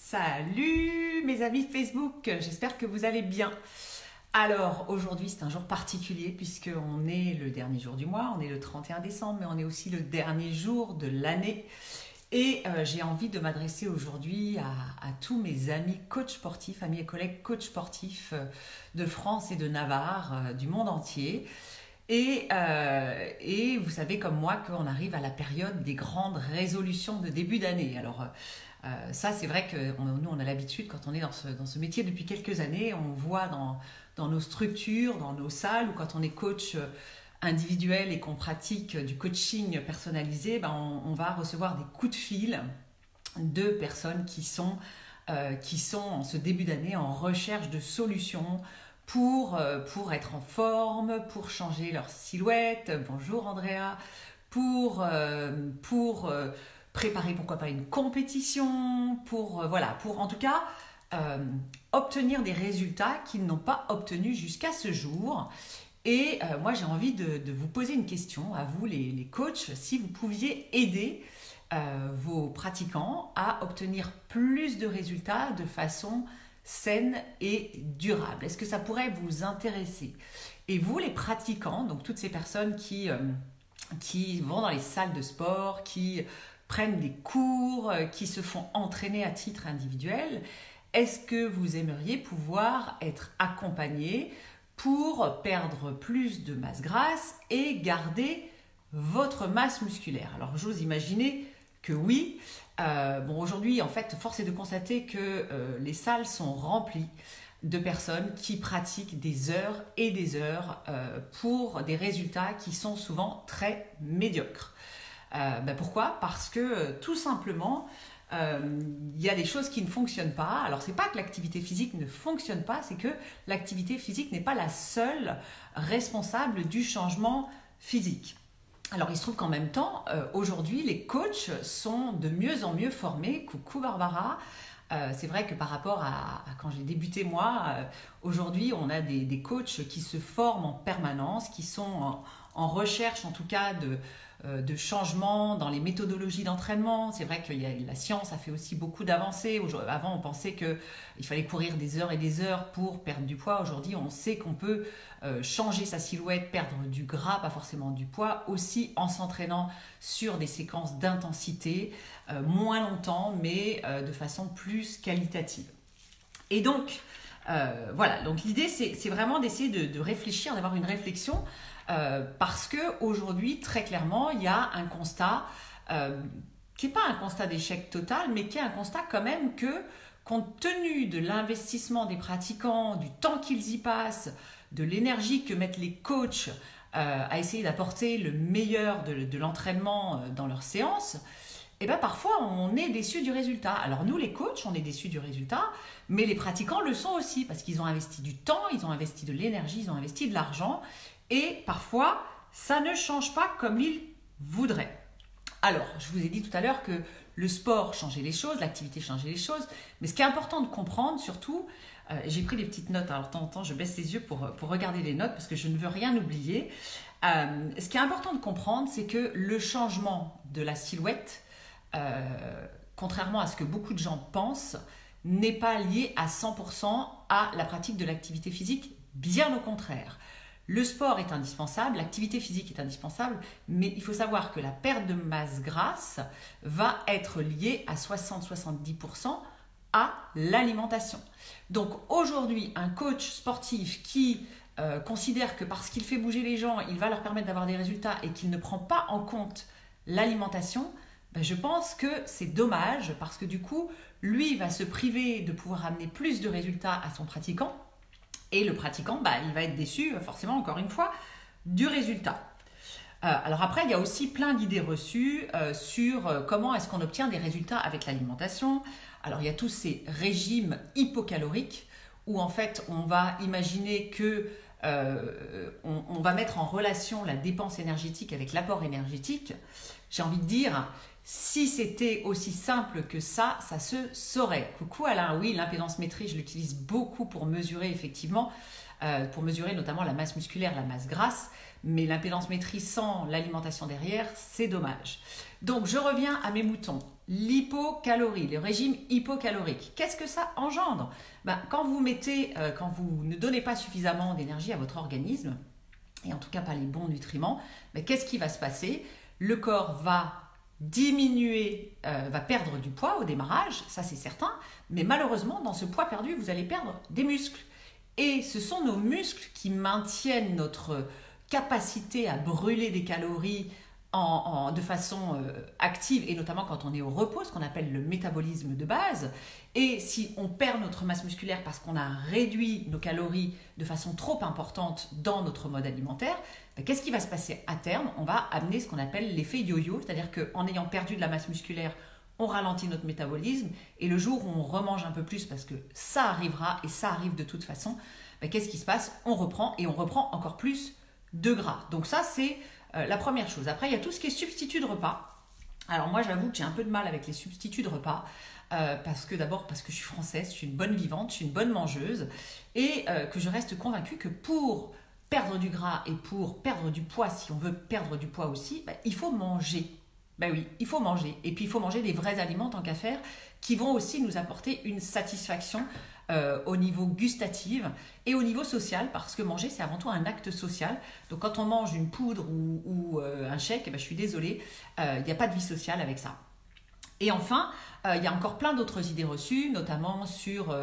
Salut mes amis Facebook, j'espère que vous allez bien. Alors aujourd'hui c'est un jour particulier puisqu'on est le dernier jour du mois, on est le 31 décembre mais on est aussi le dernier jour de l'année. Et j'ai envie de m'adresser aujourd'hui à tous mes amis coachs sportifs, amis et collègues coachs sportifs de France et de Navarre, du monde entier. Et vous savez comme moi qu'on arrive à la période des grandes résolutions de début d'année. Alors ça c'est vrai que nous on a l'habitude quand on est dans ce métier depuis quelques années, on voit dans nos structures, dans nos salles ou quand on est coach individuel et qu'on pratique du coaching personnalisé, on va recevoir des coups de fil de personnes qui sont en ce début d'année en recherche de solutions pour être en forme, pour changer leur silhouette. Bonjour Andrea. Pour préparer pourquoi pas une compétition, pour en tout cas obtenir des résultats qu'ils n'ont pas obtenus jusqu'à ce jour. Et moi j'ai envie de vous poser une question à vous les coachs, si vous pouviez aider vos pratiquants à obtenir plus de résultats de façon saine et durable. Est-ce que ça pourrait vous intéresser? Et vous les pratiquants, donc toutes ces personnes qui vont dans les salles de sport, qui prennent des cours, qui se font entraîner à titre individuel, est-ce que vous aimeriez pouvoir être accompagné pour perdre plus de masse grasse et garder votre masse musculaire? Alors j'ose imaginer que oui. Aujourd'hui, en fait, force est de constater que les salles sont remplies de personnes qui pratiquent des heures et des heures pour des résultats qui sont souvent très médiocres. Pourquoi? Parce que tout simplement, il y a des choses qui ne fonctionnent pas. Alors, c'est pas que l'activité physique ne fonctionne pas, c'est que l'activité physique n'est pas la seule responsable du changement physique. Alors, il se trouve qu'en même temps, aujourd'hui, les coachs sont de mieux en mieux formés. Coucou Barbara. C'est vrai que par rapport à quand j'ai débuté moi, aujourd'hui, on a des coachs qui se forment en permanence, qui sont en recherche en tout cas de changements dans les méthodologies d'entraînement. C'est vrai que la science a fait aussi beaucoup d'avancées. Avant, on pensait qu'il fallait courir des heures et des heures pour perdre du poids. Aujourd'hui, on sait qu'on peut changer sa silhouette, perdre du gras, pas forcément du poids, aussi en s'entraînant sur des séquences d'intensité, moins longtemps, mais de façon plus qualitative. Et donc, donc l'idée, c'est vraiment d'essayer de réfléchir, d'avoir une réflexion parce qu'aujourd'hui, très clairement, il y a un constat qui n'est pas un constat d'échec total, mais qui est un constat quand même que, compte tenu de l'investissement des pratiquants, du temps qu'ils y passent, de l'énergie que mettent les coachs à essayer d'apporter le meilleur de l'entraînement dans leurs séances, parfois on est déçu du résultat. Alors nous les coachs, on est déçus du résultat, mais les pratiquants le sont aussi parce qu'ils ont investi du temps, ils ont investi de l'énergie, ils ont investi de l'argent et parfois ça ne change pas comme ils voudraient. Alors, je vous ai dit tout à l'heure que le sport changeait les choses, l'activité changeait les choses, mais ce qui est important de comprendre surtout, j'ai pris des petites notes, alors de temps en temps je baisse les yeux pour regarder les notes parce que je ne veux rien oublier. Ce qui est important de comprendre, c'est que le changement de la silhouette, contrairement à ce que beaucoup de gens pensent, n'est pas lié à 100% à la pratique de l'activité physique, bien au contraire. Le sport est indispensable, l'activité physique est indispensable, mais il faut savoir que la perte de masse grasse va être liée à 60-70% à l'alimentation. Donc aujourd'hui, un coach sportif qui considère que parce qu'il fait bouger les gens, il va leur permettre d'avoir des résultats et qu'il ne prend pas en compte l'alimentation, je pense que c'est dommage parce que du coup, lui va se priver de pouvoir amener plus de résultats à son pratiquant. Et le pratiquant, il va être déçu, forcément, encore une fois, du résultat. Alors après, il y a aussi plein d'idées reçues sur comment est-ce qu'on obtient des résultats avec l'alimentation. Alors, il y a tous ces régimes hypocaloriques où, en fait, on va imaginer que on va mettre en relation la dépense énergétique avec l'apport énergétique. J'ai envie de dire, si c'était aussi simple que ça se saurait. Coucou Alain, oui, l'impédance métrique, je l'utilise beaucoup pour mesurer effectivement, pour mesurer notamment la masse musculaire, la masse grasse, mais l'impédance métrique sans l'alimentation derrière, c'est dommage. Donc je reviens à mes moutons. l'hypocalorie, le régime hypocalorique. Qu'est-ce que ça engendre? Quand vous ne donnez pas suffisamment d'énergie à votre organisme, et en tout cas pas les bons nutriments, qu'est-ce qui va se passer? Le corps va diminuer, va perdre du poids au démarrage, ça c'est certain, mais malheureusement dans ce poids perdu, vous allez perdre des muscles. Et ce sont nos muscles qui maintiennent notre capacité à brûler des calories de façon active, et notamment quand on est au repos, ce qu'on appelle le métabolisme de base. Et si on perd notre masse musculaire parce qu'on a réduit nos calories de façon trop importante dans notre mode alimentaire, qu'est-ce qui va se passer à terme? On va amener ce qu'on appelle l'effet yo-yo, c'est-à-dire qu'en ayant perdu de la masse musculaire, on ralentit notre métabolisme, et le jour où on remange un peu plus, parce que ça arrivera, et ça arrive de toute façon, qu'est-ce qui se passe? On reprend, et on reprend encore plus de gras. Donc ça, c'est la première chose. Après, il y a tout ce qui est substitut de repas. Alors moi, j'avoue que j'ai un peu de mal avec les substituts de repas, parce que je suis française, je suis une bonne vivante, je suis une bonne mangeuse, et que je reste convaincue que pour perdre du gras et pour perdre du poids, si on veut perdre du poids aussi, il faut manger. Oui, il faut manger. Et puis il faut manger des vrais aliments tant qu'à faire, qui vont aussi nous apporter une satisfaction au niveau gustatif et au niveau social, parce que manger c'est avant tout un acte social. Donc quand on mange une poudre ou un shake, je suis désolée, il n'y a pas de vie sociale avec ça. Et enfin, il y a encore plein d'autres idées reçues, notamment sur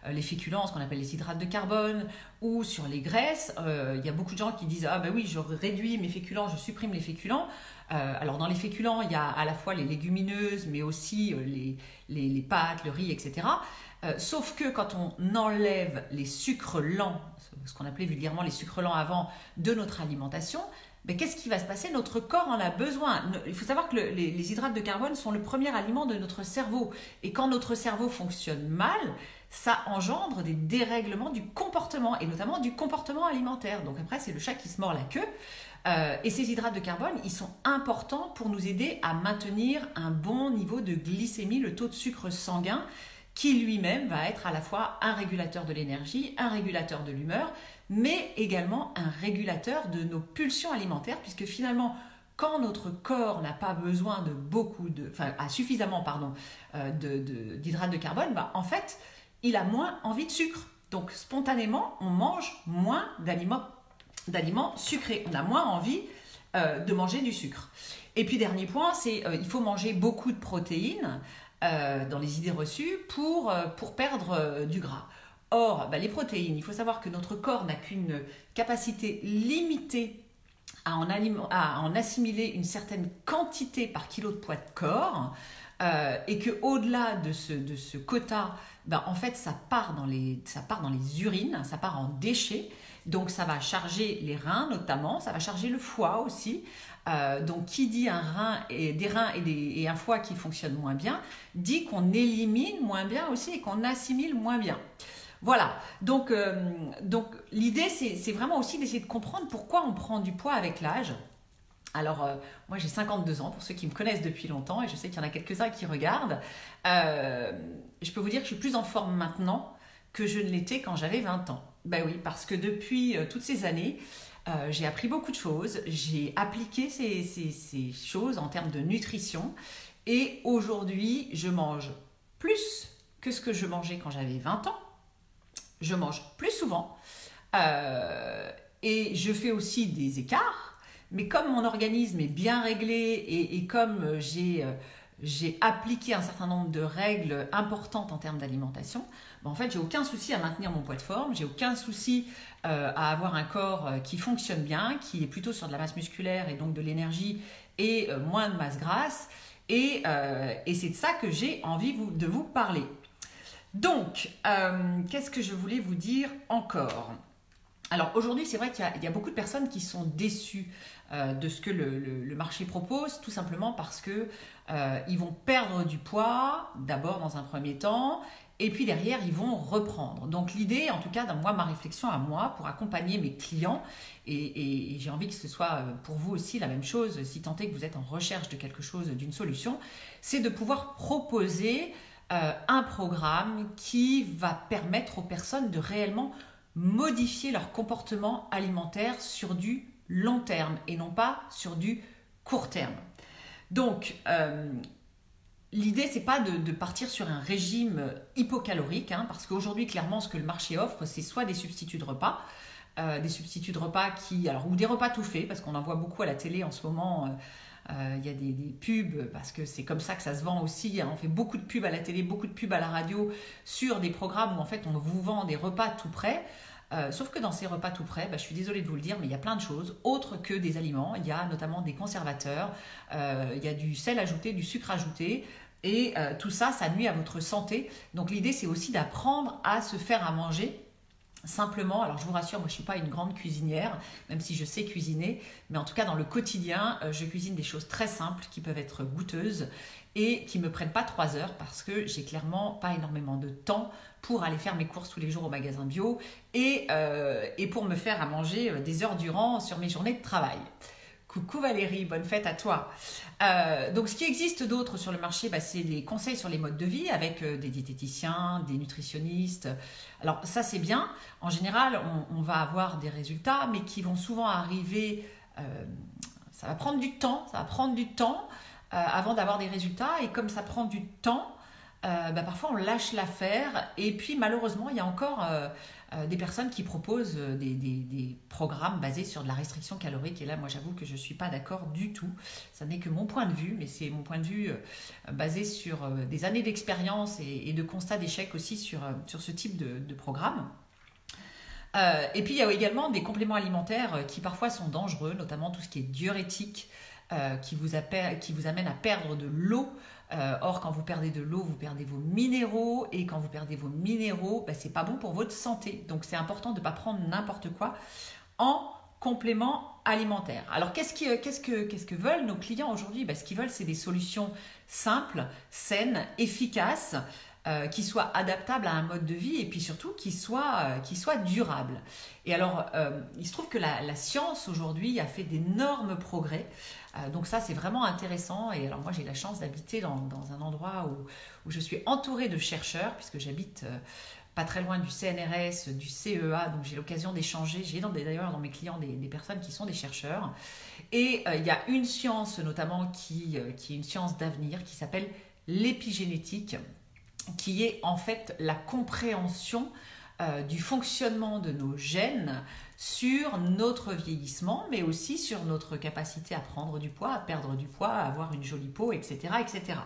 les féculents, ce qu'on appelle les hydrates de carbone, ou sur les graisses. Il y a beaucoup de gens qui disent « Ah oui, je réduis mes féculents, je supprime les féculents ». Alors dans les féculents, il y a à la fois les légumineuses, mais aussi les pâtes, le riz, etc. Sauf que quand on enlève les sucres lents, ce qu'on appelait vulgairement les sucres lents avant, de notre alimentation, qu'est-ce qui va se passer? Notre corps en a besoin. Il faut savoir que les hydrates de carbone sont le premier aliment de notre cerveau. Et quand notre cerveau fonctionne mal, ça engendre des dérèglements du comportement, et notamment du comportement alimentaire. Donc après, c'est le chat qui se mord la queue. Et ces hydrates de carbone, ils sont importants pour nous aider à maintenir un bon niveau de glycémie, le taux de sucre sanguin, qui lui-même va être à la fois un régulateur de l'énergie, un régulateur de l'humeur, mais également un régulateur de nos pulsions alimentaires, puisque finalement, quand notre corps n'a pas besoin a suffisamment d'hydrates de carbone, en fait, il a moins envie de sucre. Donc spontanément, on mange moins d'aliments sucrés. On a moins envie de manger du sucre. Et puis dernier point, c'est il faut manger beaucoup de protéines dans les idées reçues pour perdre du gras. Or, les protéines, il faut savoir que notre corps n'a qu'une capacité limitée à en assimiler une certaine quantité par kilo de poids de corps, et qu'au-delà de ce quota, en fait, ça part dans les urines, ça part en déchets. Donc ça va charger les reins notamment, ça va charger le foie aussi. Donc qui dit des reins et un foie qui fonctionnent moins bien, dit qu'on élimine moins bien aussi et qu'on assimile moins bien. Voilà, donc l'idée c'est vraiment aussi d'essayer de comprendre pourquoi on prend du poids avec l'âge. Alors moi j'ai 52 ans, pour ceux qui me connaissent depuis longtemps, et je sais qu'il y en a quelques-uns qui regardent. Je peux vous dire que je suis plus en forme maintenant que je ne l'étais quand j'avais 20 ans. Oui, parce que depuis toutes ces années, j'ai appris beaucoup de choses, j'ai appliqué ces choses en termes de nutrition, et aujourd'hui, je mange plus que ce que je mangeais quand j'avais 20 ans. Je mange plus souvent, et je fais aussi des écarts, mais comme mon organisme est bien réglé et comme j'ai appliqué un certain nombre de règles importantes en termes d'alimentation, en fait, j'ai aucun souci à maintenir mon poids de forme, j'ai aucun souci à avoir un corps qui fonctionne bien, qui est plutôt sur de la masse musculaire et donc de l'énergie et moins de masse grasse. Et c'est de ça que j'ai envie de vous parler. Donc, qu'est-ce que je voulais vous dire encore? Alors aujourd'hui, c'est vrai qu'il y a beaucoup de personnes qui sont déçues de ce que le marché propose, tout simplement parce que ils vont perdre du poids, d'abord dans un premier temps, et puis derrière, ils vont reprendre. Donc l'idée, en tout cas, ma réflexion à moi, pour accompagner mes clients, et j'ai envie que ce soit pour vous aussi la même chose, si tant est que vous êtes en recherche de quelque chose, d'une solution, c'est de pouvoir proposer un programme qui va permettre aux personnes de réellement modifier leur comportement alimentaire sur du long terme et non pas sur du court terme. Donc, l'idée, c'est pas de partir sur un régime hypocalorique, hein, parce qu'aujourd'hui, clairement, ce que le marché offre, c'est soit des substituts de repas, ou des repas tout faits, parce qu'on en voit beaucoup à la télé en ce moment. Il y a des pubs, parce que c'est comme ça que ça se vend aussi, hein. On fait beaucoup de pubs à la télé, beaucoup de pubs à la radio sur des programmes où en fait on vous vend des repas tout prêts. Sauf que dans ces repas tout prêts, je suis désolée de vous le dire, mais il y a plein de choses autres que des aliments. Il y a notamment des conservateurs, il y a du sel ajouté, du sucre ajouté, et tout ça, ça nuit à votre santé. Donc l'idée, c'est aussi d'apprendre à se faire à manger. Simplement, alors je vous rassure, moi je ne suis pas une grande cuisinière, même si je sais cuisiner, mais en tout cas dans le quotidien, je cuisine des choses très simples qui peuvent être goûteuses et qui ne me prennent pas 3 heures parce que j'ai clairement pas énormément de temps pour aller faire mes courses tous les jours au magasin bio et pour me faire à manger des heures durant sur mes journées de travail. Coucou Valérie, bonne fête à toi. Donc ce qui existe d'autre sur le marché, c'est des conseils sur les modes de vie avec des diététiciens, des nutritionnistes. Alors ça c'est bien. En général, on va avoir des résultats, mais qui vont souvent arriver. Ça va prendre du temps. Avant d'avoir des résultats. Et comme ça prend du temps, parfois on lâche l'affaire. Et puis malheureusement, il y a encore des personnes qui proposent des programmes basés sur de la restriction calorique. Et là, moi, j'avoue que je ne suis pas d'accord du tout. Ça n'est que mon point de vue, mais c'est mon point de vue basé sur des années d'expérience et de constats d'échec aussi sur ce type de programme. Et puis, il y a également des compléments alimentaires qui parfois sont dangereux, notamment tout ce qui est diurétique, qui vous amène à perdre de l'eau. Or, quand vous perdez de l'eau, vous perdez vos minéraux. Et quand vous perdez vos minéraux, c'est pas bon pour votre santé. Donc, c'est important de ne pas prendre n'importe quoi en complément alimentaire. Alors, qu'est-ce que veulent nos clients aujourd'hui ? Ce qu'ils veulent, c'est des solutions simples, saines, efficaces, qui soient adaptables à un mode de vie et puis surtout qui soient durables. Et alors, il se trouve que la science aujourd'hui a fait d'énormes progrès. Donc ça, c'est vraiment intéressant. Et alors moi, j'ai la chance d'habiter dans un endroit où je suis entourée de chercheurs, puisque j'habite pas très loin du CNRS, du CEA, donc j'ai l'occasion d'échanger. J'ai d'ailleurs dans mes clients des personnes qui sont des chercheurs. Et il y a une science notamment qui est une science d'avenir qui s'appelle l'épigénétique, qui est en fait la compréhension du fonctionnement de nos gènes sur notre vieillissement, mais aussi sur notre capacité à prendre du poids, à perdre du poids, à avoir une jolie peau, etc. etc.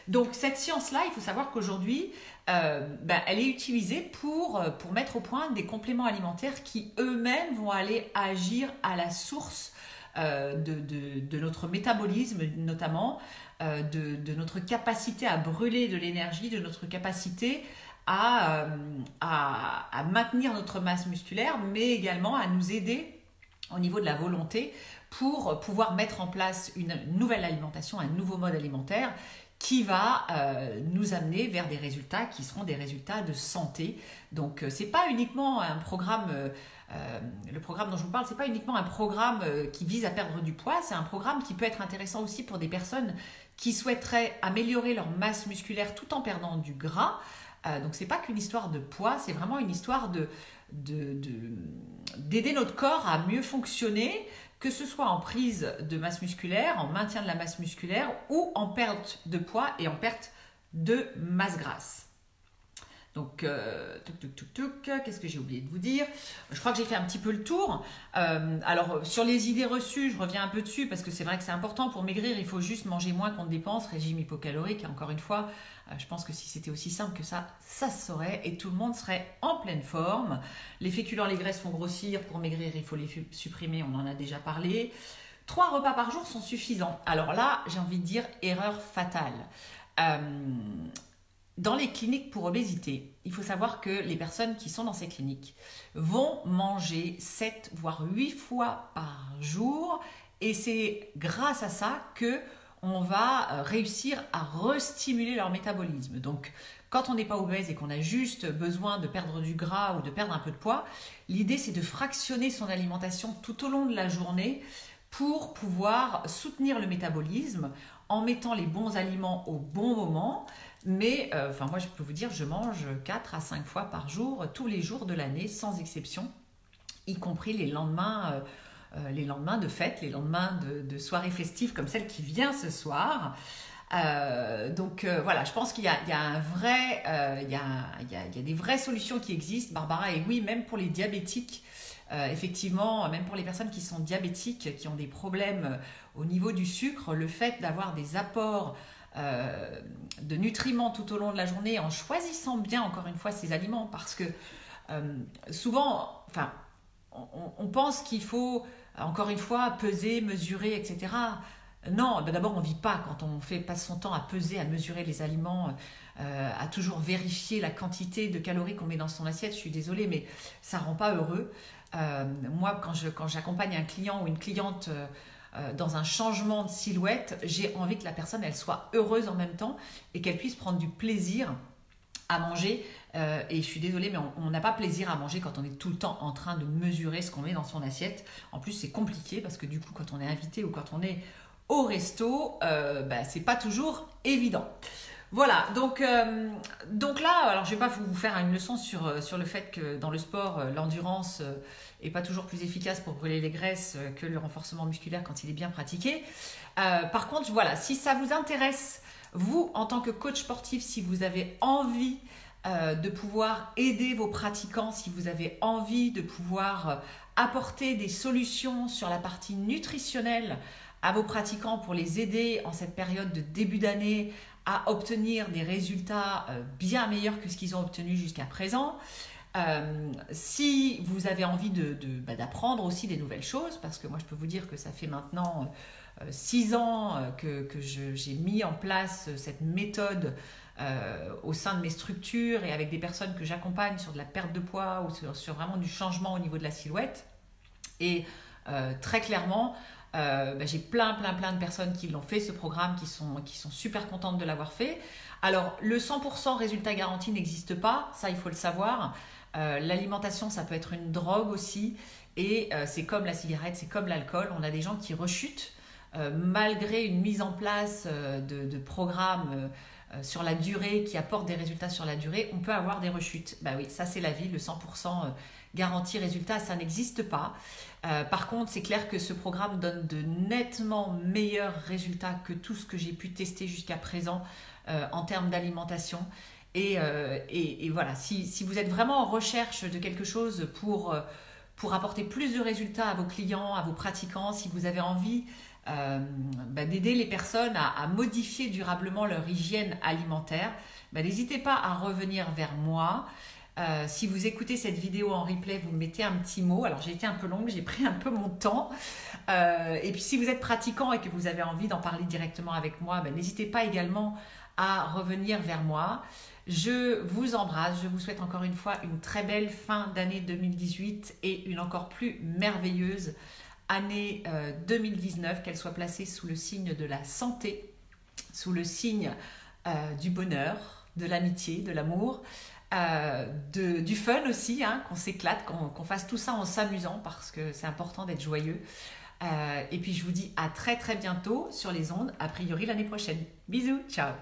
Donc cette science-là, il faut savoir qu'aujourd'hui, elle est utilisée pour mettre au point des compléments alimentaires qui eux-mêmes vont aller agir à la source de notre métabolisme notamment, de notre capacité à brûler de l'énergie, de notre capacité à maintenir notre masse musculaire, mais également à nous aider au niveau de la volonté pour pouvoir mettre en place une nouvelle alimentation, un nouveau mode alimentaire qui va nous amener vers des résultats qui seront des résultats de santé. Donc c'est pas uniquement un programme, le programme dont je vous parle, c'est pas uniquement un programme qui vise à perdre du poids, c'est un programme qui peut être intéressant aussi pour des personnes qui souhaiteraient améliorer leur masse musculaire tout en perdant du gras. Donc c'est pas qu'une histoire de poids, c'est vraiment une histoire d'aider notre corps à mieux fonctionner, que ce soit en prise de masse musculaire, en maintien de la masse musculaire ou en perte de poids et en perte de masse grasse. Donc, qu'est-ce que j'ai oublié de vous dire ? Je crois que j'ai fait un petit peu le tour. Alors, sur les idées reçues, je reviens un peu dessus parce que c'est vrai que c'est important. Pour maigrir, il faut juste manger moins qu'on ne dépense, régime hypocalorique. Et encore une fois, je pense que si c'était aussi simple que ça se saurait et tout le monde serait en pleine forme. Les féculents, les graisses font grossir. Pour maigrir, il faut les supprimer, on en a déjà parlé. 3 repas par jour sont suffisants. Alors là, j'ai envie de dire erreur fatale. Dans les cliniques pour obésité, il faut savoir que les personnes qui sont dans ces cliniques vont manger 7 voire 8 fois par jour et c'est grâce à ça qu'on va réussir à restimuler leur métabolisme. Donc, quand on n'est pas obèse et qu'on a juste besoin de perdre du gras ou de perdre un peu de poids, l'idée c'est de fractionner son alimentation tout au long de la journée pour pouvoir soutenir le métabolisme en mettant les bons aliments au bon moment. Mais moi, je peux vous dire, je mange 4 à 5 fois par jour, tous les jours de l'année, sans exception, y compris les lendemains de fête, les lendemains de soirées festives comme celle qui vient ce soir. Voilà, je pense qu'il y a, un vrai, il y a des vraies solutions qui existent, Barbara, et oui, même pour les diabétiques, effectivement, même pour les personnes qui sont diabétiques, qui ont des problèmes au niveau du sucre, le fait d'avoir des apports de nutriments tout au long de la journée en choisissant bien, encore une fois, ces aliments, parce que souvent, enfin, on pense qu'il faut, encore une fois, peser, mesurer, etc. Non, ben d'abord on ne vit pas quand on passe son temps à peser, à mesurer les aliments, à toujours vérifier la quantité de calories qu'on met dans son assiette. Je suis désolée, mais ça ne rend pas heureux. Moi, quand j'accompagne un client ou une cliente dans un changement de silhouette, j'ai envie que la personne elle soit heureuse en même temps et qu'elle puisse prendre du plaisir à manger. Et je suis désolée, mais on n'a pas plaisir à manger quand on est tout le temps en train de mesurer ce qu'on met dans son assiette. En plus, c'est compliqué parce que du coup, quand on est invité ou quand on est au resto, c'est pas toujours évident. Voilà, donc là, alors je vais pas vous faire une leçon sur le fait que dans le sport, l'endurance est pas toujours plus efficace pour brûler les graisses que le renforcement musculaire quand il est bien pratiqué. Par contre, voilà, si ça vous intéresse, vous, en tant que coach sportif, si vous avez envie de pouvoir aider vos pratiquants, si vous avez envie de pouvoir apporter des solutions sur la partie nutritionnelle à vos pratiquants pour les aider en cette période de début d'année à obtenir des résultats bien meilleurs que ce qu'ils ont obtenu jusqu'à présent. Si vous avez envie d'apprendre aussi des nouvelles choses, parce que moi je peux vous dire que ça fait maintenant 6 ans que j'ai mis en place cette méthode au sein de mes structures et avec des personnes que j'accompagne sur de la perte de poids ou sur vraiment du changement au niveau de la silhouette. Et très clairement, j'ai plein de personnes qui l'ont fait, ce programme, qui sont super contentes de l'avoir fait. Alors, le 100% résultat garanti n'existe pas, ça il faut le savoir. L'alimentation, ça peut être une drogue aussi. Et c'est comme la cigarette, c'est comme l'alcool. On a des gens qui rechutent malgré une mise en place de programmes sur la durée, qui apportent des résultats sur la durée. On peut avoir des rechutes. Bah oui, ça c'est la vie, le 100% garantie résultat, ça n'existe pas. Par contre, c'est clair que ce programme donne de nettement meilleurs résultats que tout ce que j'ai pu tester jusqu'à présent en termes d'alimentation. Et voilà, si vous êtes vraiment en recherche de quelque chose pour apporter plus de résultats à vos clients, à vos pratiquants, si vous avez envie d'aider les personnes à modifier durablement leur hygiène alimentaire, n'hésitez pas à revenir vers moi. Si vous écoutez cette vidéo en replay, vous mettez un petit mot. Alors j'ai été un peu longue, j'ai pris un peu mon temps. Et puis si vous êtes pratiquant et que vous avez envie d'en parler directement avec moi, n'hésitez pas également à revenir vers moi. Je vous embrasse, je vous souhaite encore une fois une très belle fin d'année 2018 et une encore plus merveilleuse année 2019, qu'elle soit placée sous le signe de la santé, sous le signe du bonheur, de l'amitié, de l'amour. Du fun aussi, hein, qu'on s'éclate, qu'on fasse tout ça en s'amusant parce que c'est important d'être joyeux. Et puis je vous dis à très bientôt sur les ondes, a priori l'année prochaine. Bisous, ciao.